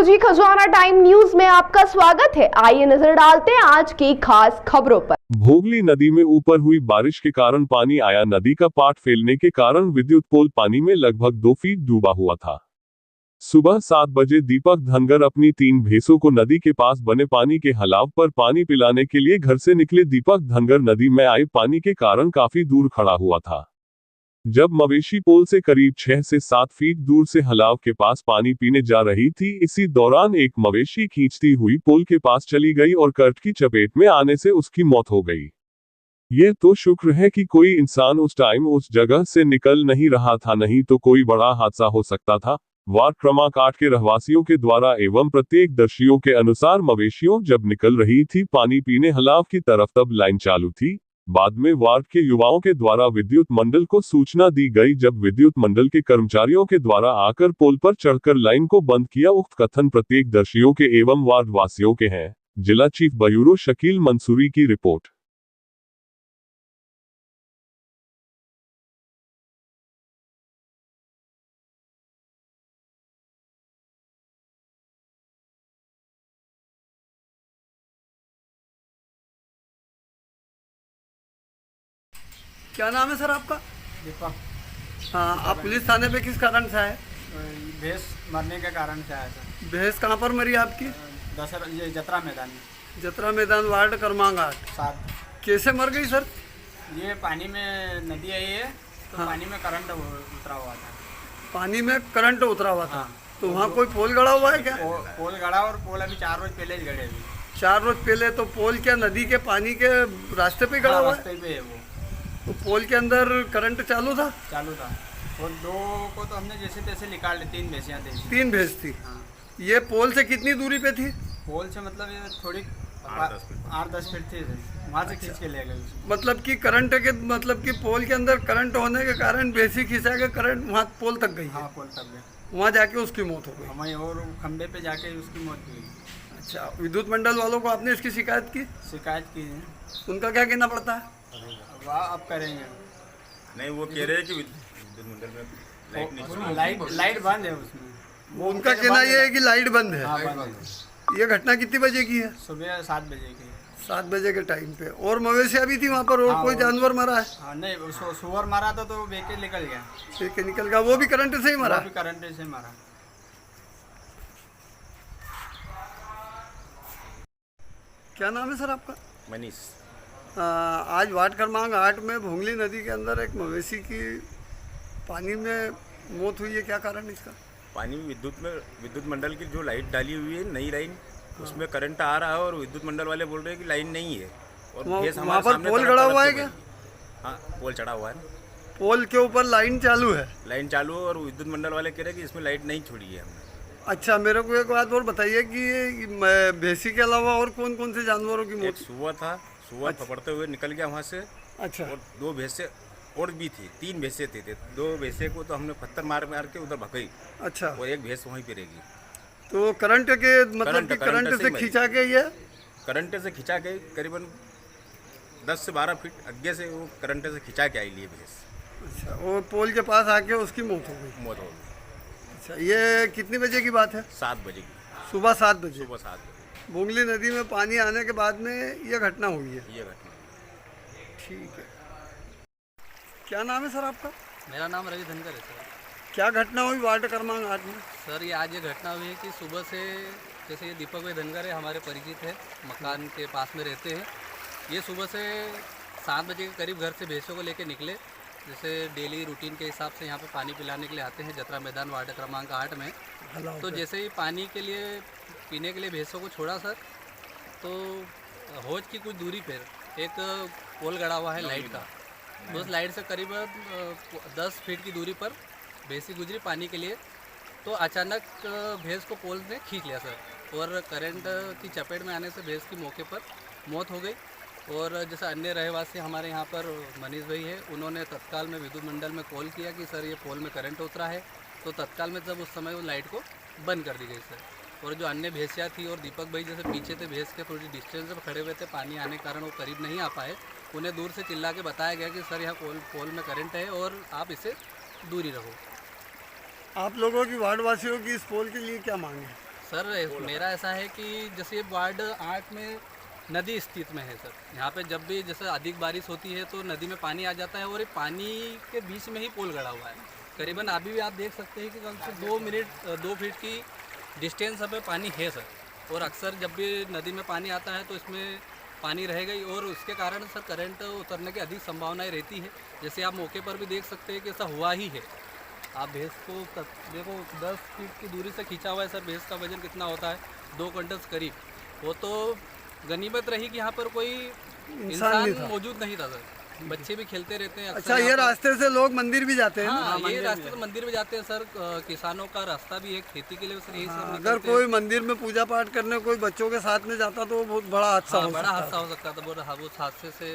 जी, खजवाना time news में आपका स्वागत है। आइए नजर डालते हैं आज की खास खबरों पर। भोगली नदी में ऊपर हुई बारिश के कारण पानी आया। नदी का पाट फैलने के कारण विद्युत पोल पानी में लगभग 2 फीट डूबा हुआ था। सुबह 7 बजे दीपक धनगर अपनी 3 भैंसों को नदी के पास बने पानी के हलाव पर पानी पिलाने के लिए घर से निकले। दीपक धनगर नदी में आए पानी के कारण काफी दूर खड़ा हुआ था। जब मवेशी पोल से करीब 6 से 7 फीट दूर से हलाव के पास पानी पीने जा रही थी, इसी दौरान एक मवेशी खींचती हुई पोल के पास चली गई और कर्ट की चपेट में आने से उसकी मौत हो गई। यह तो शुक्र है कि कोई इंसान उस टाइम उस जगह से निकल नहीं रहा था, नहीं तो कोई बड़ा हादसा हो सकता था। वार्ड क्रमांक 8 के रहवासियों के द्वारा एवं प्रत्येक दर्शियों के अनुसार मवेशियों जब निकल रही थी पानी पीने हलाव की तरफ, तब लाइन चालू थी। बाद में वार्ड के युवाओं के द्वारा विद्युत मंडल को सूचना दी गई, जब विद्युत मंडल के कर्मचारियों के द्वारा आकर पोल पर चढ़कर लाइन को बंद किया। उक्त कथन प्रत्येक दर्शियों के एवं वार्ड वासियों के हैं। जिला चीफ ब्यूरो शकील मंसूरी की रिपोर्ट। क्या नाम है सर आपका? दीपक। हाँ, आप पुलिस थाने पे किस कारण से आए? भैंस मरने के कारण से आया सर। भैंस कहाँ पर मरी आपकी? ये जतरा मैदान में। जतरा मैदान, वार्ड क्रमांक 8। 7। कैसे मर गई सर? ये पानी में नदी आई है तो हाँ। पानी में करंट उतरा हुआ था। पानी में करंट उतरा हुआ था। हाँ। तो वहाँ कोई पोल गड़ा हुआ है क्या? पोल गड़ा, और पोल अभी 4 रोज पहले ही गड़े अभी। 4 रोज पहले? तो पोल क्या नदी के पानी के रास्ते पे गड़ा हाँ, हुआ है? रास्ते पे है वो। तो पोल के अंदर करंट चालू था? चालू था। और 2 को तो हमने जैसे तैसे निकाल ली। 3 भैंसियाँ थी। 3 भैंस थी। हाँ। ये पोल से कितनी दूरी पे थी? पोल से मतलब ये थोड़ी 8-10 फीट थी, वहाँ से खींच के ले गए उसको। मतलब कि करंट के, मतलब कि पोल के अंदर करंट होने के कारण भैंसी खिंचा के करंट वहाँ पोल तक गई है। हाँ, पोल तक गए। वहाँ जाके उसकी मौत हो गई। हमें और खंबे पे जाके उसकी मौत हुई। अच्छा, विद्युत मंडल वालों को आपने इसकी शिकायत की? शिकायत की है। उनका क्या कहना पड़ता है? वाह, अब करेंगे। नहीं, वो कह रहे हैं कि विद्युत मंडल में लाइट नहीं चल रही। लाइट बंद है उसमें। वो उनका कहना ये है कि लाइट बंद है। हाँ, बंद है। ये घटना कितनी बजे की है? सुबह 7 बजे की। 7 बजे के टाइम पे। और मवेशियाँ भी थी वहाँ पर? और हाँ, कोई जानवर मरा है? हाँ, नहीं, सुअर मारा था तो बेके निकल गया। ठीक है, निकल गया। वो भी करंट से ही मरा? वो भी करंट से मारा। क्या नाम है सर आपका? मनीष। आज वार्ड क्रमांक 8 में भोंगली नदी के अंदर एक मवेशी की पानी में मौत हुई है। क्या कारण इसका? पानी में विद्युत मंडल की जो लाइट डाली हुई है, नई लाइन, उसमें करंट आ रहा है और विद्युत मंडल वाले बोल रहे हैं कि लाइन नहीं है। और भैंस वहाँ हमारे पर सामने पोल तड़प गड़ा तड़प हुआ है के क्या? मरी। हाँ, पोल चढ़ा हुआ है ना। पोल के ऊपर लाइन चालू है? लाइन चालू है और विद्युत मंडल वाले कह रहे हैं कि इसमें लाइट नहीं छोड़ी है हमने। अच्छा, मेरे को एक बात और बताइए कि भैंसी के अलावा और कौन कौन से जानवरों की एक मौत? सुअर था, सुअर पकड़ते हुए निकल गया वहाँ से। अच्छा। और 2 भैंसे और भी थी, 3 भैंसे थे। 2 भैंसे को तो हमने पत्थर मार मार के उधर भगाई। अच्छा। और एक भैंस वहीं पे रहेगी। तो करंट के मतलब कि करंट से खींचा के ये? करंट से खिंचा के करीबन 10 से 12 फीट आगे से वो करंट से खिंचा के आई लिए भैंस। अच्छा, वो पोल के पास आके उसकी मौत हो गई। मौत हो गई। अच्छा, ये कितनी बजे की बात है? 7 बजे की। सुबह 7 बजे। सुबह 7 बजे भोंगली नदी में पानी आने के बाद में ये घटना हुई है। ये घटना। ठीक है। क्या नाम है सर आपका? मेरा नाम रवि धनकर है सर। क्या घटना हुई वार्ड क्रमांक 8 में? सर, ये आज ये घटना हुई है कि सुबह से, जैसे ये दीपक भाई धनकर है, हमारे परिचित है, मकान के पास में रहते हैं। ये सुबह से 7 बजे के करीब घर से भैंसों को लेके निकले। जैसे डेली रूटीन के हिसाब से यहाँ पे पानी पिलाने के लिए आते हैं जतरा मैदान वार्ड क्रमांक 8 में। तो जैसे ही पानी के लिए पीने के लिए भैंसों को छोड़ा सर, तो हौज की कुछ दूरी पर एक पोल गड़ा हुआ है लाइट का। तो उस लाइट से करीब 10 फीट की दूरी पर भैंसी गुजरी पानी के लिए। तो अचानक भैंस को पोल ने खींच लिया सर, और करंट की चपेट में आने से भैंस की मौके पर मौत हो गई। और जैसे अन्य रहवासी हमारे यहाँ पर मनीष भाई है, उन्होंने तत्काल में विद्युत मंडल में कॉल किया कि सर ये पोल में करंट उतरा है। तो तत्काल में जब उस समय वो लाइट को बंद कर दी गई सर। और जो अन्य भैंसियाँ थी और दीपक भाई जैसे पीछे थे, भैंस के थोड़ी डिस्टेंस पर खड़े हुए थे, पानी आने के कारण वो करीब नहीं आ पाए। उन्हें दूर से चिल्ला के बताया गया कि सर यहाँ पोल में करंट है और आप इससे दूरी रहो। आप लोगों की वार्ड वासियों की इस पोल के लिए क्या मांग है? सर मेरा ऐसा है कि जैसे वार्ड 8 में नदी स्थित में है सर। यहाँ पे जब भी जैसे अधिक बारिश होती है तो नदी में पानी आ जाता है और ये पानी के बीच में ही पुल गड़ा हुआ है। करीबन अभी भी आप देख सकते हैं कि कम से 2 फीट की डिस्टेंस पे पानी है सर। और अक्सर जब भी नदी में पानी आता है तो इसमें पानी रहेगा ही और उसके कारण सर करंट उतरने की अधिक संभावनाएं रहती है। जैसे आप मौके पर भी देख सकते हैं कि ऐसा हुआ ही है। आप भैंस को देखो 10 फीट की दूरी से खींचा हुआ है सर। भैंस का वजन कितना होता है? 2 क्विंटल करीब। वो तो गनीमत रही कि यहाँ पर कोई इंसान मौजूद नहीं था सर। बच्चे भी खेलते रहते हैं। अच्छा, ये रास्ते से लोग मंदिर भी जाते हैं ना? हाँ, ये रास्ते से मंदिर भी जाते हैं सर। किसानों का रास्ता भी है खेती के लिए सर। यही सब अगर कोई मंदिर में पूजा पाठ करने कोई बच्चों के साथ में जाता तो वो बहुत बड़ा हादसा हो बड़ा सकता हादसा हो सकता था। वो हादसे से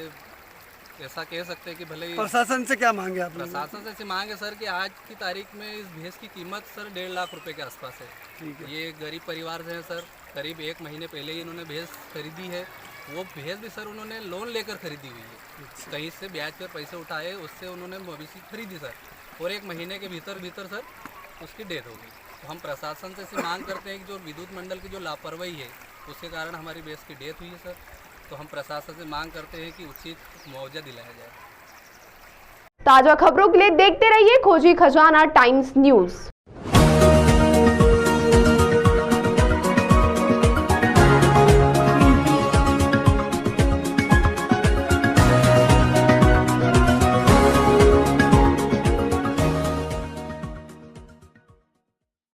ऐसा कह सकते हैं कि भले ही प्रशासन से क्या मांगे आप लोग? प्रशासन से ऐसी मांग है सर कि आज की तारीख में इस भैंस की कीमत सर 1.5 लाख रुपए के आसपास है। ये गरीब परिवार से है सर। करीब 1 महीने पहले ही इन्होंने भैंस खरीदी है। वो भैंस भी सर उन्होंने लोन लेकर खरीदी हुई है। कहीं से ब्याज पर पैसे उठाए उससे उन्होंने मवेशी खरीदी सर। और 1 महीने के भीतर सर उसकी डेथ हो गई। तो हम प्रशासन से ऐसी मांग करते हैं कि जो विद्युत मंडल की जो लापरवाही है उसके कारण हमारी भैंस की डेथ हुई है सर। तो हम प्रशासन से मांग करते हैं कि उचित मुआवजा दिलाया जाए। ताजा खबरों के लिए देखते रहिए खोजी खजाना टाइम्स न्यूज।